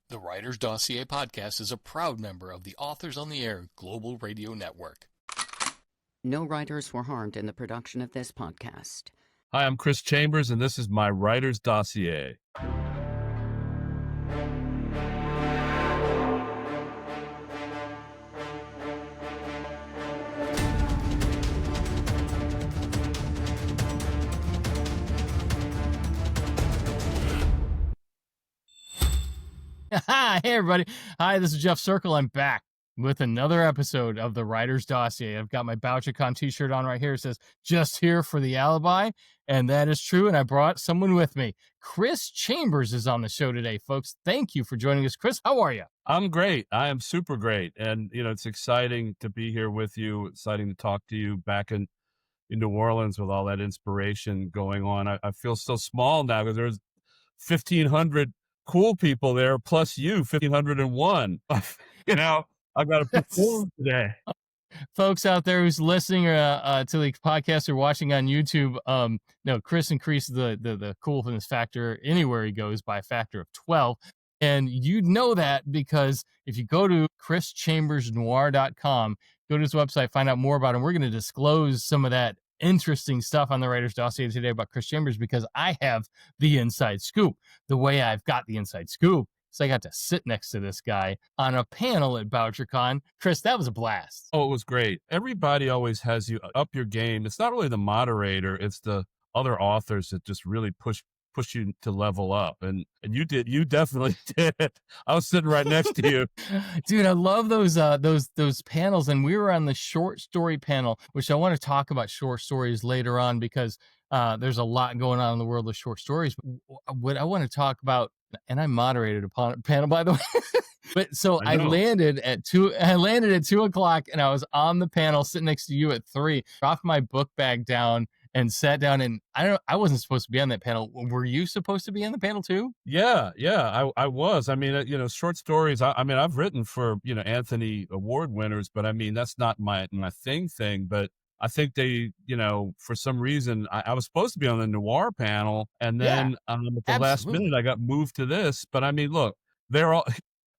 The Writer's Dossier podcast is a proud member of the Authors on the Air Global Radio Network. No writers were harmed in the production of this podcast. Hi, I'm Chris Chambers, and this is my Writer's Dossier. Hey, everybody. Hi, this is Jeff Circle. I'm back with another episode of the Writer's Dossier. I've got my Bouchercon t-shirt on right here. It says, just here for the alibi. And that is true. And I brought someone with me. Chris Chambers is on the show today, folks. Thank you for joining us. Chris, how are you? I'm great. I am super great. And, it's exciting to be here with you. Exciting to talk to you back in New Orleans with all that inspiration going on. I feel so small now because there's 1,500 cool people there, plus you, 1,501. I've got to perform today. Folks out there who's listening to the podcast or watching on YouTube, no, Chris increased the coolness factor anywhere he goes by a factor of 12. And you know that because if you go to chrischambersnoir.com, go to his website, find out more about him. We're going to disclose some of that interesting stuff on the Writer's Dossier today about Chris Chambers because I have the inside scoop. The way I've got the inside scoop is I got to sit next to this guy on a panel at Bouchercon. Chris, that was a blast. Oh, it was great. Everybody always has you up your game. It's not really the moderator, it's the other authors that just really push you to level up. And you definitely did. I was sitting right next to you. Dude, I love those panels. And we were on the short story panel, which I want to talk about short stories later on because there's a lot going on in the world of short stories. What I want to talk about, and I moderated a panel, by the way. But so I landed at 2:00 and I was on the panel sitting next to you at 3, dropped my book bag down and sat down, and I wasn't supposed to be on that panel. Were you supposed to be on the panel too? Yeah, I was. I mean, short stories. I've written for, Anthony Award winners, but I mean, that's not my thing. But I think they, for some reason, I was supposed to be on the noir panel, and then at the last minute, I got moved to this. But I mean, look, they're all.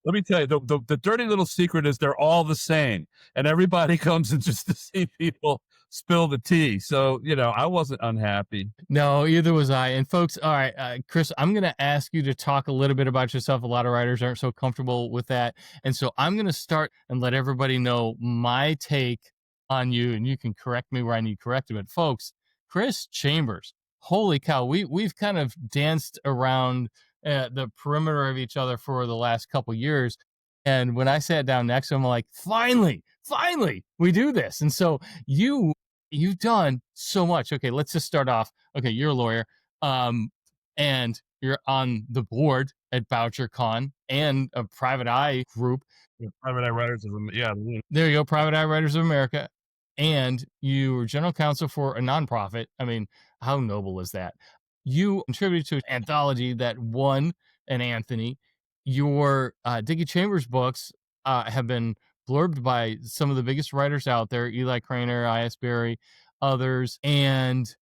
Let me tell you, the dirty little secret is they're all the same, and everybody comes in just to see people spill the tea. So, I wasn't unhappy. No, either was I. And folks, all right, Chris, I'm going to ask you to talk a little bit about yourself. A lot of writers aren't so comfortable with that. And so I'm going to start and let everybody know my take on you, and you can correct me where I need corrected. But folks, Chris Chambers, holy cow, we've kind of danced around the perimeter of each other for the last couple years. And when I sat down next to him, I'm like, finally, we do this. And so you've done so much. Okay, let's just start off. Okay, you're a lawyer, and you're on the board at Bouchercon and a Private Eye group. Private Eye Writers of America. Yeah. There you go, Private Eye Writers of America. And you were general counsel for a nonprofit. I mean, how noble is that? You contributed to an anthology that won an Anthony. Your Dickie Chambers books have been blurbed by some of the biggest writers out there, Eli Craner, I.S. Berry, others. And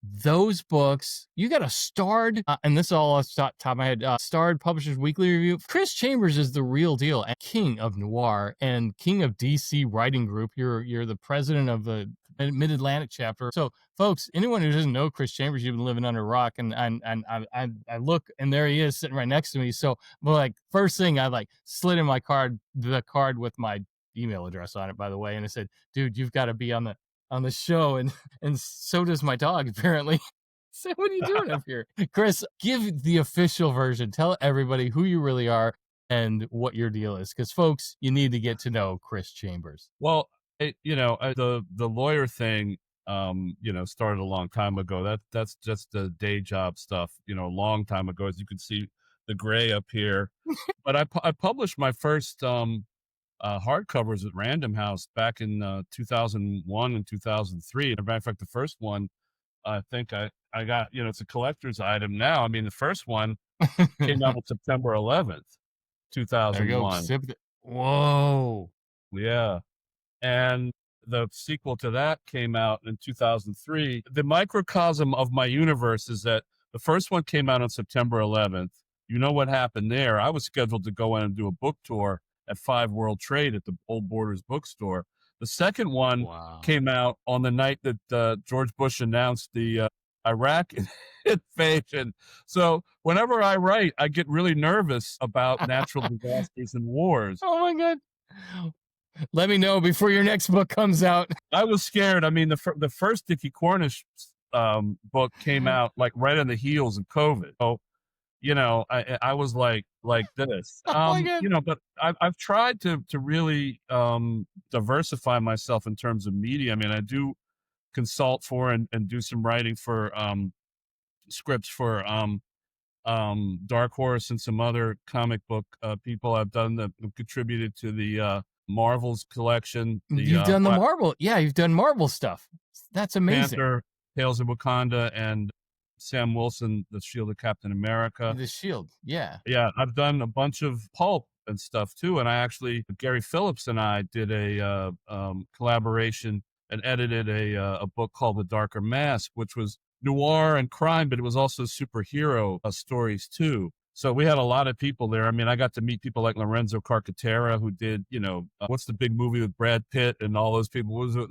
those books, you got a starred, and this is all off the top of my head, starred Publishers Weekly Review. Chris Chambers is the real deal, and king of noir and king of DC Writing Group. You're the president of the Mid-Atlantic chapter. So, folks, anyone who doesn't know Chris Chambers, you've been living under a rock. And I look, and there he is sitting right next to me. So, like, first thing, I slid in the card with my email address on it, by the way, and I said, "Dude, you've got to be on the show," and so does my dog, apparently. So what are you doing up here? Chris, give the official version. Tell everybody who you really are and what your deal is, because folks, you need to get to know Chris Chambers. Well, the lawyer thing, started a long time ago. That's just the day job stuff, a long time ago, as you can see the gray up here. But I published my first hardcovers at Random House back in 2001 and 2003. As a matter of fact, the first one, I think I got, it's a collector's item now. I mean, the first one came out on September 11th, 2001. There you go. Whoa. Yeah. And the sequel to that came out in 2003. The microcosm of my universe is that the first one came out on September 11th. You know what happened there? I was scheduled to go in and do a book tour at 5 World Trade at the Old Borders bookstore. The second one Wow. came out on the night that George Bush announced the Iraq invasion. So whenever I write, I get really nervous about natural disasters and wars. Oh my God. Let me know before your next book comes out. I was scared. I mean, the first Dickie Cornish book came out like right on the heels of COVID. So, I was like this. Oh my God. But I've tried to really diversify myself in terms of media. I mean, I do consult for and do some writing for scripts for Dark Horse and some other comic book people. I've contributed to the Marvel's collection. You've done the Marvel. Yeah, you've done Marvel stuff. That's amazing. Panther, Tales of Wakanda, and Sam Wilson, The Shield of Captain America. The Shield, yeah. Yeah, I've done a bunch of pulp and stuff too. And I actually, Gary Phillips and I did a collaboration and edited a book called The Darker Mask, which was noir and crime, but it was also superhero stories too. So we had a lot of people there. I mean, I got to meet people like Lorenzo Carcaterra, who did, what's the big movie with Brad Pitt and all those people? What was it?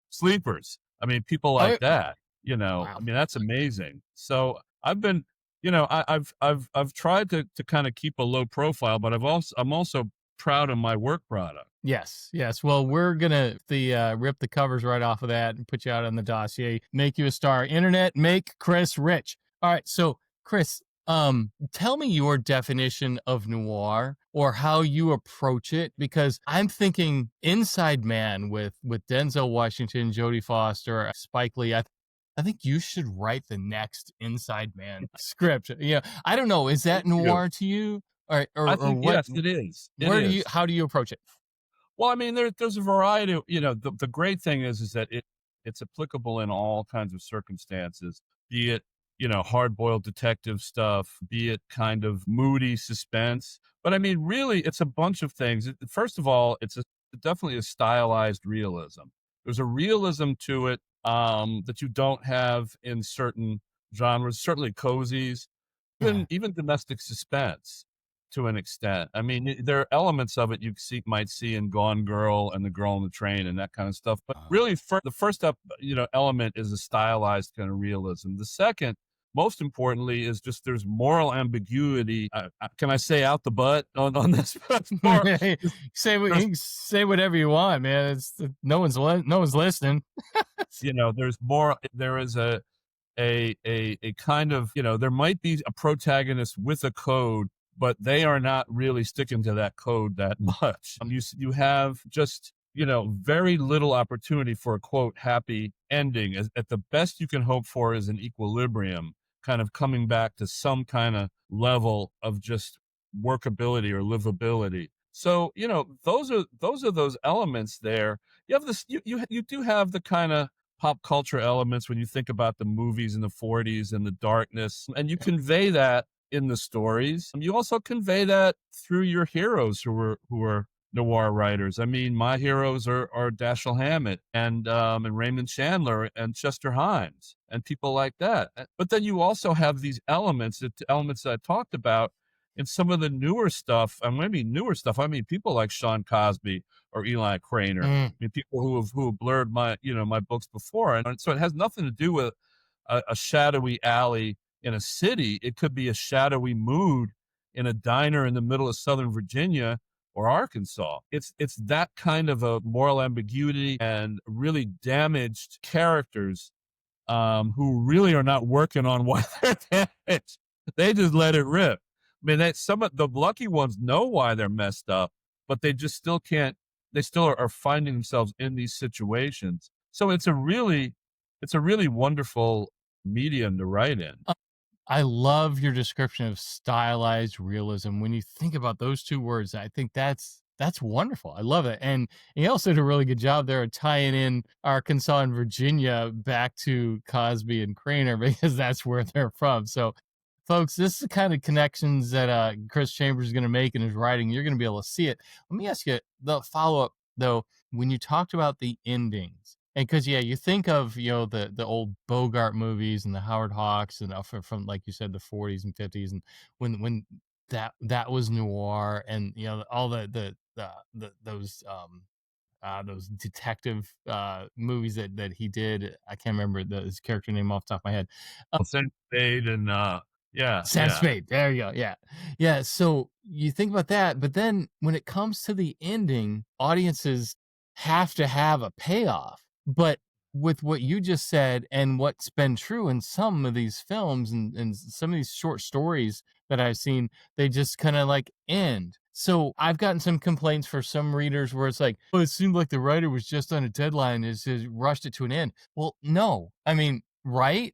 Sleepers. I mean, people like that. Wow. I mean, that's amazing. So I've been, I've tried to kind of keep a low profile, but I'm also proud of my work product. Yes. Well, we're gonna rip the covers right off of that and put you out on the dossier. Make you a star. Internet, make Chris rich. All right. So, Chris, tell me your definition of noir or how you approach it, because I'm thinking Inside Man with Denzel Washington, Jodie Foster, Spike Lee. I think you should write the next Inside Man script. Yeah, I don't know. Is that noir to you, or I think, what? yes, it is. How do you approach it? Well, I mean, there's a variety of, the great thing is that it's applicable in all kinds of circumstances, be it, hard-boiled detective stuff, be it kind of moody suspense. But I mean, really, it's a bunch of things. First of all, it's definitely a stylized realism. There's a realism to it that you don't have in certain genres, certainly cozies, even domestic suspense to an extent. I mean, there are elements of it you might see in Gone Girl and The Girl on the Train and that kind of stuff. But really, the first up, element is a stylized kind of realism. The second, most importantly, is just there's moral ambiguity. Can I say out the butt on this? Say whatever you want, man. No one's listening. There is a kind of, there might be a protagonist with a code, but they are not really sticking to that code that much. You have just, very little opportunity for a quote happy ending. At the best you can hope for is an equilibrium, kind of coming back to some kind of level of just workability or livability. So, those are those elements there. You have this, you do have the kind of pop culture elements when you think about the movies in the 40s and the darkness, and you convey that in the stories. You also convey that through your heroes who are noir writers. I mean, my heroes are Dashiell Hammett and Raymond Chandler and Chester Himes and people like that. But then you also have these elements that I talked about in some of the newer stuff. And when I mean newer stuff, I mean people like Sean Cosby or Eli Craner. I mean people who have blurred my books before, and so it has nothing to do with a shadowy alley in a city. It could be a shadowy mood in a diner in the middle of Southern Virginia or Arkansas. It's that kind of a moral ambiguity and really damaged characters who really are not working on why they're damaged. They just let it rip. I mean, some of the lucky ones know why they're messed up, but they just still can't. They still are finding themselves in these situations. So it's a really wonderful medium to write in. I love your description of stylized realism. When you think about those two words, I think that's wonderful. I love it. And you also did a really good job there of tying in Arkansas and Virginia back to Cosby and Craner, because that's where they're from. So, folks, this is the kind of connections that Chris Chambers is going to make in his writing. You're going to be able to see it. Let me ask you the follow-up, though. When you talked about the endings, and because, you think of, the old Bogart movies and the Howard Hawks and from, like you said, the 40s and 50s. And when that was noir, and all those detective movies that he did. I can't remember his character name off the top of my head. Sam Spade and Sam Spade. There you go. Yeah. Yeah. So you think about that, but then when it comes to the ending, audiences have to have a payoff. But with what you just said and what's been true in some of these films and some of these short stories that I've seen, they just kind of like end. So I've gotten some complaints for some readers where it's like, oh, it seemed like the writer was just on a deadline, is rushed it to an end. Well, no, I mean, right?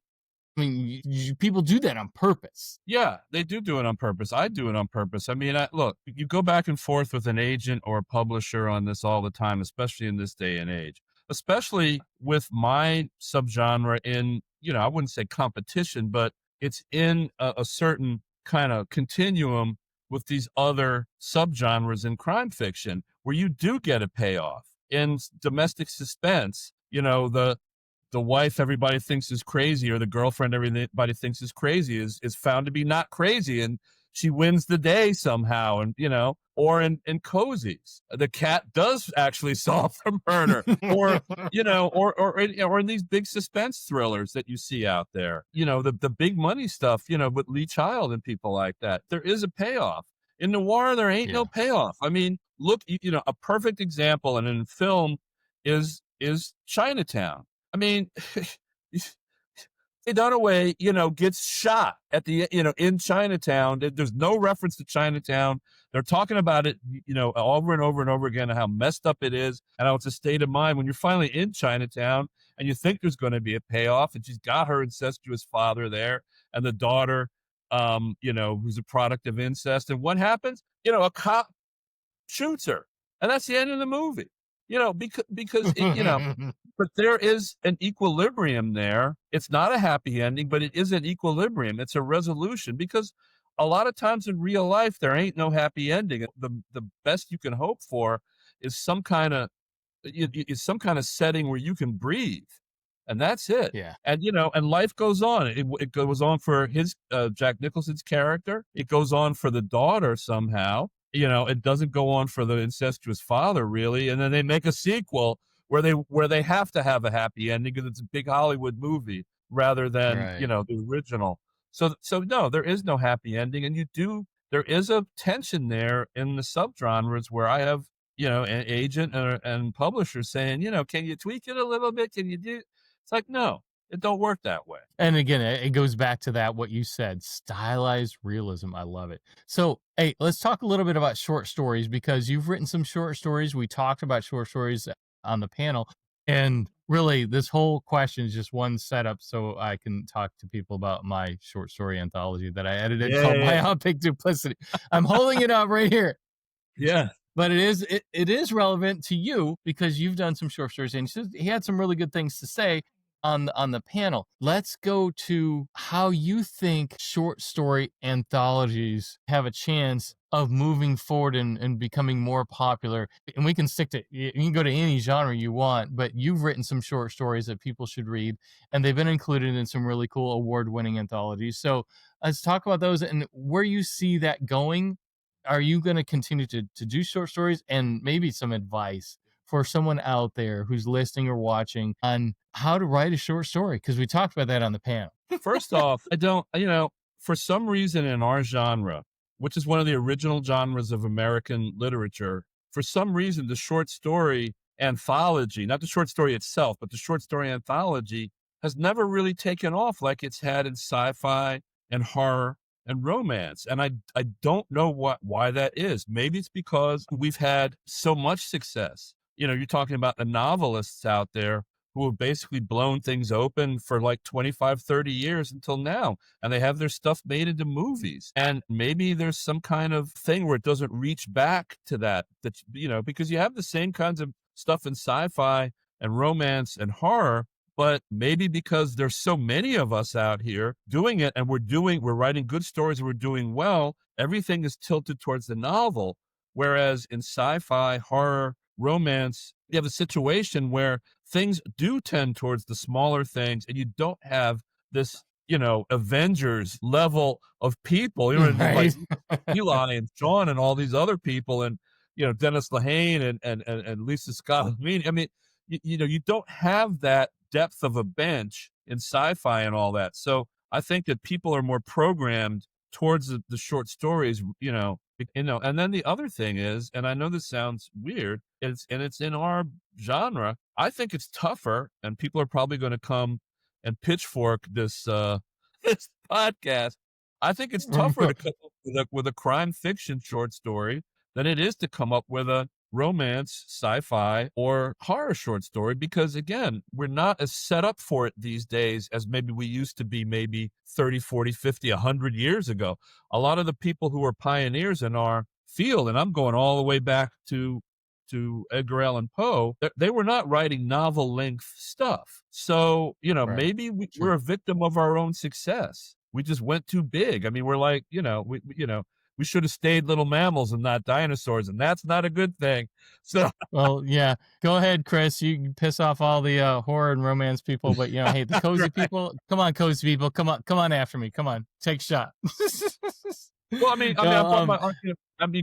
I mean, people do that on purpose. Yeah, they do it on purpose. I do it on purpose. I mean, look, you go back and forth with an agent or a publisher on this all the time, especially in this day and age, especially with my subgenre in, I wouldn't say competition, but it's in a certain kind of continuum with these other subgenres in crime fiction where you do get a payoff. In domestic suspense, the wife everybody thinks is crazy, or the girlfriend everybody thinks is crazy, is found to be not crazy, and she wins the day somehow. And or in cozies, the cat does actually solve the murder, or or in these big suspense thrillers that you see out there, the big money stuff, with Lee Child and people like that, there is a payoff. In noir, there ain't no payoff. I mean, look, a perfect example, and in film is Chinatown. I mean, Dunaway, gets shot at the, in Chinatown. There's no reference to Chinatown. They're talking about it, over and over and over again, how messed up it is and how it's a state of mind when you're finally in Chinatown and you think there's going to be a payoff, and she's got her incestuous father there and the daughter, who's a product of incest. And what happens? A cop shoots her, and that's the end of the movie. Because but there is an equilibrium there. It's not a happy ending, but it is an equilibrium. It's a resolution, because a lot of times in real life, there ain't no happy ending. The best you can hope for is some kind of setting where you can breathe, and that's it. Yeah. And, and life goes on. It goes on for his, Jack Nicholson's character. It goes on for the daughter somehow. It doesn't go on for the incestuous father, really. And then they make a sequel where they have to have a happy ending because it's a big Hollywood movie rather than, the original. So no, there is no happy ending. And there is a tension there in the subgenres where I have, an agent and publisher saying, can you tweak it a little bit? Can you do? It's like, no, it don't work that way. And again, it goes back to that, what you said, stylized realism. I love it. So, hey, let's talk a little bit about short stories, because you've written some short stories. We talked about short stories on the panel. And really, this whole question is just one setup so I can talk to people about my short story anthology that I edited called Myopic Duplicity. I'm holding it up right here. Yeah. But it is relevant to you because you've done some short stories, and he had some really good things to say on the panel. Let's go to how you think short story anthologies have a chance of moving forward and becoming more popular. And we can stick to, you can go to any genre you want, but you've written some short stories that people should read, and they've been included in some really cool award-winning anthologies. So let's talk about those and where you see that going. Are you going to continue to do short stories, and maybe some advice for someone out there who's listening or watching on how to write a short story? Because we talked about that on the panel. First off, I don't, for some reason in our genre, which is one of the original genres of American literature, for some reason, the short story anthology, not the short story itself, but the short story anthology has never really taken off like it's had in sci-fi and horror and romance. And I don't know why that is. Maybe it's because we've had so much success. You're talking about the novelists out there who have basically blown things open for like 25, 30 years until now. And they have their stuff made into movies. And maybe there's some kind of thing where it doesn't reach back to that, because you have the same kinds of stuff in sci-fi and romance and horror, but maybe because there's so many of us out here doing it, and we're writing good stories and we're doing well, everything is tilted towards the novel. Whereas in sci-fi, horror, romance, you have a situation where things do tend towards the smaller things, and you don't have this Avengers level of people, like Right. Eli and Sean and all these other people, and Dennis Lehane and Lisa Scott. I mean, you don't have that depth of a bench in sci-fi and all that. So I think that people are more programmed towards the short stories, and then the other thing is, and I know this sounds weird, it's in our genre. I think it's tougher, and people are probably going to come and pitchfork this this podcast. I think it's tougher to come up with a crime fiction short story than it is to come up with a romance, sci-fi, or horror short story, because again, we're not as set up for it these days as maybe we used to be, maybe 30, 40, 50, 100 years ago. A lot of the people who are pioneers in our field, and I'm going all the way back to Edgar Allan Poe, they were not writing novel length stuff. So, Right. maybe we're a victim of our own success. We just went too big. I mean, we're like, we should have stayed little mammals and not dinosaurs, and that's not a good thing. So, Well, yeah. Go ahead, Chris. You can piss off all the horror and romance people, but hey, the cozy Right. people, come on, cozy people, come on after me. Come on, take a shot. Well, I mean, No,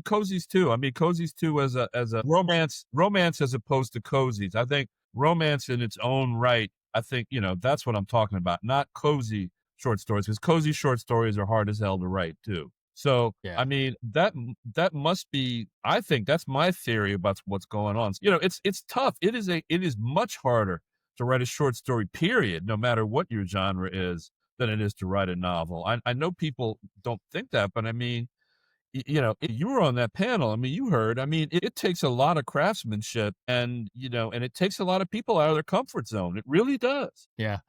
cozies too. I mean, cozies too as a romance as opposed to cozies. I think romance in its own right. I think that's what I'm talking about, not cozy short stories, because cozy short stories are hard as hell to write too. So, Yeah. I mean, that must be. I think that's my theory about what's going on. It's tough. It is much harder to write a short story, period, no matter what your genre is, than it is to write a novel. I know people don't think that, but I mean, you were on that panel. I mean, you heard. I mean, it takes a lot of craftsmanship, and and it takes a lot of people out of their comfort zone. It really does. Yeah.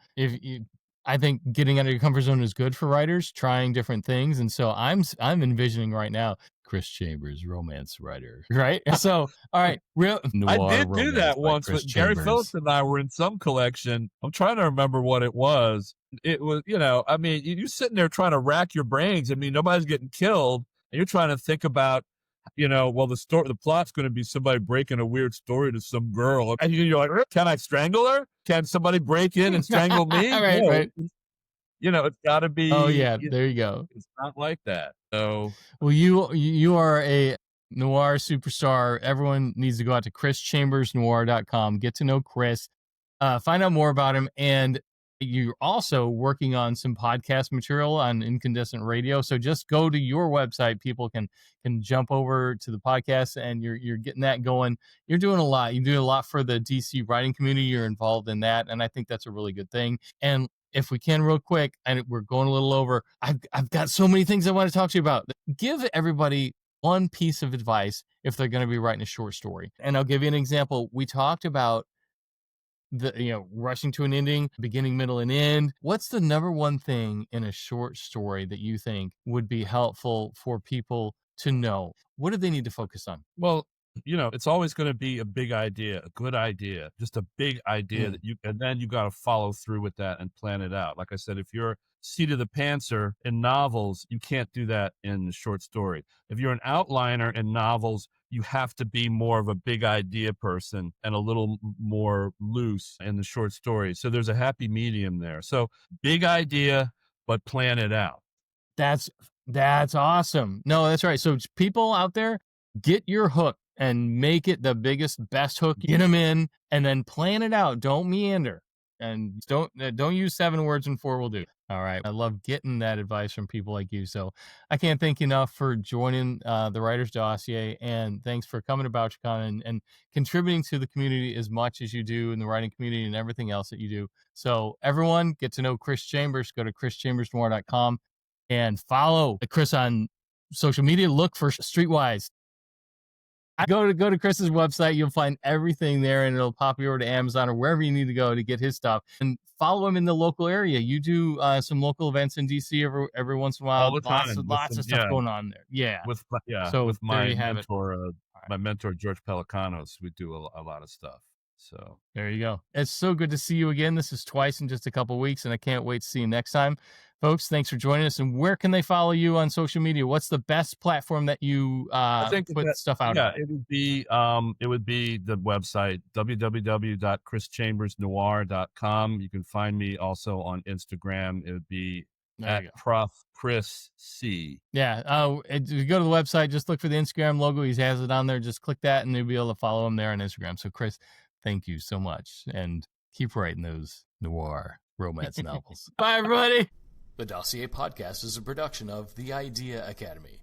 I think getting out of your comfort zone is good for writers, trying different things. And so I'm envisioning right now Chris Chambers, romance writer, right? So, all right, real I noir did do romance that by once, Chris but Gary Phillips Chambers. and I were in some collection. I'm trying to remember what it was. It was, I mean, you're sitting there trying to rack your brains. I mean, nobody's getting killed, and you're trying to think about, well, the plot's going to be somebody breaking a weird story to some girl, and you're like, can I strangle her? Can somebody break in and strangle me? Right, No, right. it's got to Oh be. yeah, there you go. It's not like that. So, Well, you are a noir superstar. Everyone needs to go out to chrischambersnoir.com, get to know Chris, find out more about him, and you're also working on some podcast material on Incandescent Radio. So just go to your website. People can jump over to the podcast, and you're getting that going. You're doing a lot. You do a lot for the DC writing community. You're involved in that, and I think that's a really good thing. And if we can, real quick, and we're going a little over, I've got so many things I want to talk to you about. Give everybody one piece of advice if they're going to be writing a short story. And I'll give you an example. We talked about rushing to an ending, beginning, middle, and end. What's the number one thing in a short story that you think would be helpful for people to know? What do they need to focus on? well, it's always going to be a big idea, a good idea, just a big idea and then you got to follow through with that and plan it out. Like I said, if you're seat of the pantser in novels, you can't do that in the short story. If you're an outliner in novels, you have to be more of a big idea person and a little more loose in the short story. So there's a happy medium there. So big idea, but plan it out. That's awesome. No, that's right. So people out there, get your hook and make it the biggest, best hook. Get them in, and then plan it out. Don't meander, and don't use 7 words and 4 will do. All right. I love getting that advice from people like you. So I can't thank you enough for joining the Writer's Dossier, and thanks for coming to Bouchercon and contributing to the community as much as you do in the writing community and everything else that you do. So everyone, get to know Chris Chambers. Go to chrischambersnoir.com and follow Chris on social media. Look for WHYS. Go to Chris's website. You'll find everything there, and it'll pop you over to Amazon or wherever you need to go to get his stuff. And follow him in the local area. You do some local events in DC every once in a while. All the time. Lots of stuff going on there. Yeah. So with my mentor, George Pelicanos, we do a lot of stuff. So there you go. It's so good to see you again. This is twice in just a couple weeks, and I can't wait to see you next time. Folks, thanks for joining us. And where can they follow you on social media? What's the best platform that you put stuff out on? It would be the website, www.chrischambersnoir.com. You can find me also on Instagram. It would be at Prof. Chris C. Yeah. If you go to the website, just look for the Instagram logo. He has it on there. Just click that and you'll be able to follow him there on Instagram. So, Chris, thank you so much. And keep writing those noir romance novels. Bye, everybody. The Dossier podcast is a production of The Idea Academy.